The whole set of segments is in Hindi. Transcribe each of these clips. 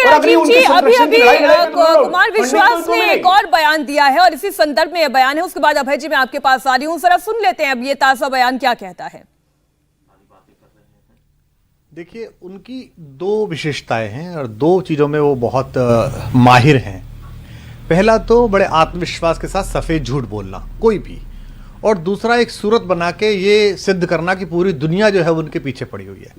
राजीव जी, अभी कुमार विश्वास ने एक और बयान दिया है और इसी संदर्भ में यह बयान है। उसके बाद अभय जी मैं आपके पास आ रही हूं, जरा सुन लेते हैं अब ये ताजा बयान क्या कहता है। देखिए, उनकी दो विशेषताएं हैं और दो चीजों में वो बहुत माहिर हैं। पहला तो बड़े आत्मविश्वास के साथ सफेद झूठ बोलना कोई भी, और दूसरा एक सूरत बना के ये सिद्ध करना कि पूरी दुनिया जो है वो उनके पीछे पड़ी हुई है।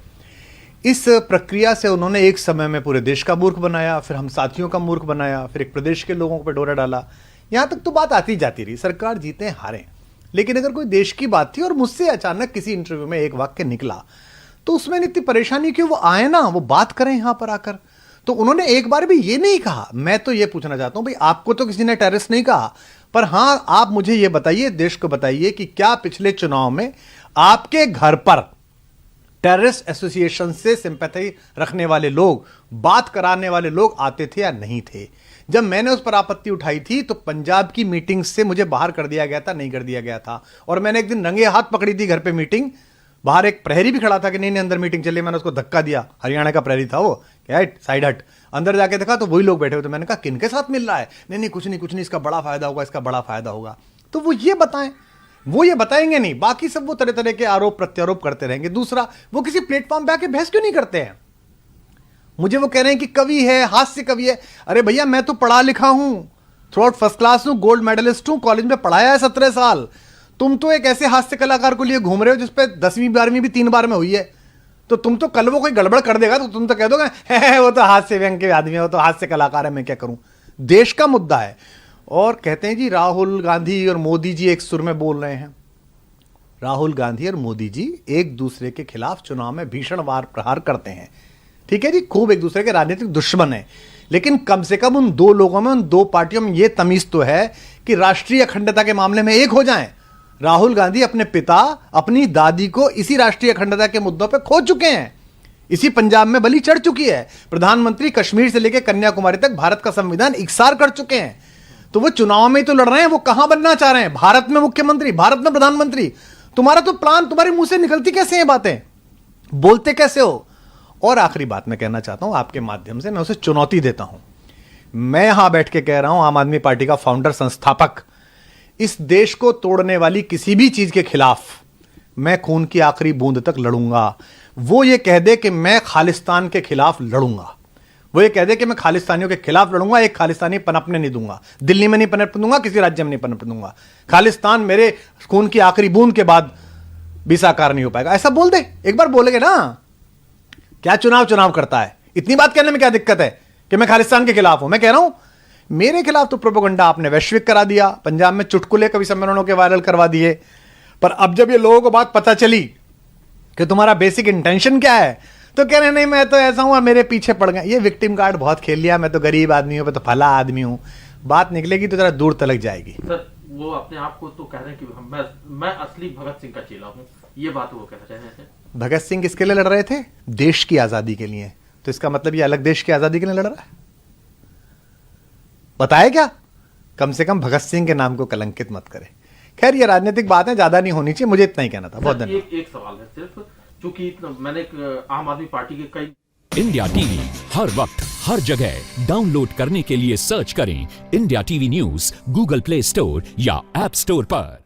इस प्रक्रिया से उन्होंने एक समय में पूरे देश का मूर्ख बनाया, फिर हम साथियों का मूर्ख बनाया, फिर एक प्रदेश के लोगों पर डोरा डाला। यहां तक तो बात आती जाती रही, सरकार जीते हारे, लेकिन अगर कोई देश की बात थी और मुझसे अचानक किसी इंटरव्यू में एक वाक्य निकला तो उसमें इतनी परेशानी क्यों? वो आए ना, वो बात करें यहां पर आकर। तो उन्होंने एक बार भी ये नहीं कहा। मैं तो ये पूछना चाहता हूं भाई, आपको तो किसी ने टेररिस्ट नहीं कहा, पर हां आप मुझे ये बताइए, देश को बताइए कि क्या पिछले चुनाव में आपके घर पर टेररिस्ट एसोसिएशन से सिंपैथी रखने वाले लोग, बात कराने वाले लोग आते थे या नहीं थे? जब मैंने उस पर आपत्ति उठाई थी तो पंजाब की मीटिंग से मुझे बाहर कर दिया गया था, नहीं कर दिया गया था। और मैंने एक दिन रंगे हाथ पकड़ी थी घर पे मीटिंग, बाहर एक प्रहरी भी खड़ा था कि नहीं नहीं अंदर मीटिंग चली, मैंने उसको धक्का दिया। हरियाणा का प्रहरी था वो, क्या साइड हट। अंदर जाके देखा तो वही लोग बैठे हुए थे। मैंने कहा किनके साथ मिल रहा है? नहीं नहीं कुछ नहीं, इसका बड़ा फायदा होगा, इसका बड़ा फायदा होगा। तो वो ये बताएं, वो ये बताएंगे नहीं, बाकी सब वो तरह तरह के आरोप प्रत्यारोप करते रहेंगे। दूसरा, वो किसी प्लेटफॉर्म पे आके बहस क्यों नहीं करते हैं? मुझे वो कह रहे हैं कि कवि है, हास्य कवि है। अरे भैया, मैं तो पढ़ा लिखा हूं, थ्रू आउट फर्स्ट क्लास हूं, गोल्ड मेडलिस्ट हूं, कॉलेज में पढ़ाया है 17 साल। तुम तो एक ऐसे हास्य कलाकार को लिए घूम रहे हो जिसपे 10वीं 12वीं भी 3 बार में हुई है। तो तुम तो कल वो कोई गड़बड़ कर देगा तो तुम तो कह दोगे वो तो हास्य व्यंग के आदमी है, वो तो हास्य कलाकार है, मैं क्या करूं? देश का मुद्दा है। और कहते हैं जी राहुल गांधी और मोदी जी एक सुर में बोल रहे हैं। राहुल गांधी और मोदी जी एक दूसरे के खिलाफ चुनाव में भीषण वार प्रहार करते हैं, ठीक है जी, खूब एक दूसरे के राजनीतिक दुश्मन है, लेकिन कम से कम उन दो लोगों में, उन दो पार्टियों में यह तमीज तो है कि राष्ट्रीय अखंडता के मामले में एक हो जाएं। राहुल गांधी अपने पिता, अपनी दादी को इसी राष्ट्रीय अखंडता के मुद्दों पे खो चुके हैं, इसी पंजाब में बलि चढ़ चुकी है। प्रधानमंत्री कश्मीर से लेकर कन्याकुमारी तक भारत का संविधान इकसार कर चुके हैं। तो वो चुनाव में तो लड़ रहे हैं, वो कहां बनना चाह रहे हैं? भारत में मुख्यमंत्री, भारत में प्रधानमंत्री। तुम्हारा तो प्लान, तुम्हारे मुंह से निकलती कैसे हैं बातें, बोलते कैसे हो? और आखिरी बात मैं कहना चाहता हूं आपके माध्यम से, मैं उसे चुनौती देता हूं। मैं यहां बैठ के कह रहा हूं, आम आदमी पार्टी का फाउंडर, संस्थापक, इस देश को तोड़ने वाली किसी भी चीज के खिलाफ मैं खून की आखिरी बूंद तक लड़ूंगा। वो ये कह दे कि मैं खालिस्तान के खिलाफ लड़ूंगा, वो ये कह दे कि मैं खालिस्तानियों के खिलाफ लड़ूंगा, एक खालिस्तानी पनपने नहीं दूंगा, दिल्ली में नहीं पनपने दूंगा, किसी राज्य में नहीं पनपने दूंगा। खालिस्तान मेरे खून की आखिरी बूंद के बाद भी साकार नहीं हो पाएगा, ऐसा बोल दे। एक बार बोलेगे ना, क्या चुनाव करता है? इतनी बात कहने में क्या दिक्कत है कि मैं खालिस्तान के खिलाफ हूं? मैं कह रहा हूं मेरे खिलाफ तो प्रोपेगेंडा आपने वैश्विक करा दिया, पंजाब में चुटकुले कवि सम्मेलनों के वायरल करवा दिए, पर अब जब ये लोगों को बात पता चली कि तुम्हारा बेसिक इंटेंशन क्या है, तो कह रहे नहीं मैं तो ऐसा हूं और मेरे पीछे पड़ गए। ये विक्टिम कार्ड बहुत खेल लिया, मैं तो गरीब आदमी हूं, मैं तो फला आदमी हूं। बात निकलेगी तो जरा दूर तलक जाएगी। सर, वो अपने आप को तो कह रहे हैं कि मैं असली भगत सिंह का चेला हूं, ये बात वो कह रहे हैं। भगत सिंह किसके लिए लड़ रहे थे? देश की आजादी के लिए। तो इसका मतलब ये अलग देश की आजादी के लिए लड़ रहा है? बताए क्या? कम से कम भगत सिंह के नाम को कलंकित मत करे। खैर, ये राजनीतिक बातें ज्यादा नहीं होनी चाहिए, मुझे इतना ही कहना था। बहुत धन्यवाद। एक सवाल है सिर्फ, चूंकि मैंने आम आदमी पार्टी के कई इंडिया टीवी हर वक्त हर जगह डाउनलोड करने के लिए सर्च करें India TV news Google play store या ऐप स्टोर पर।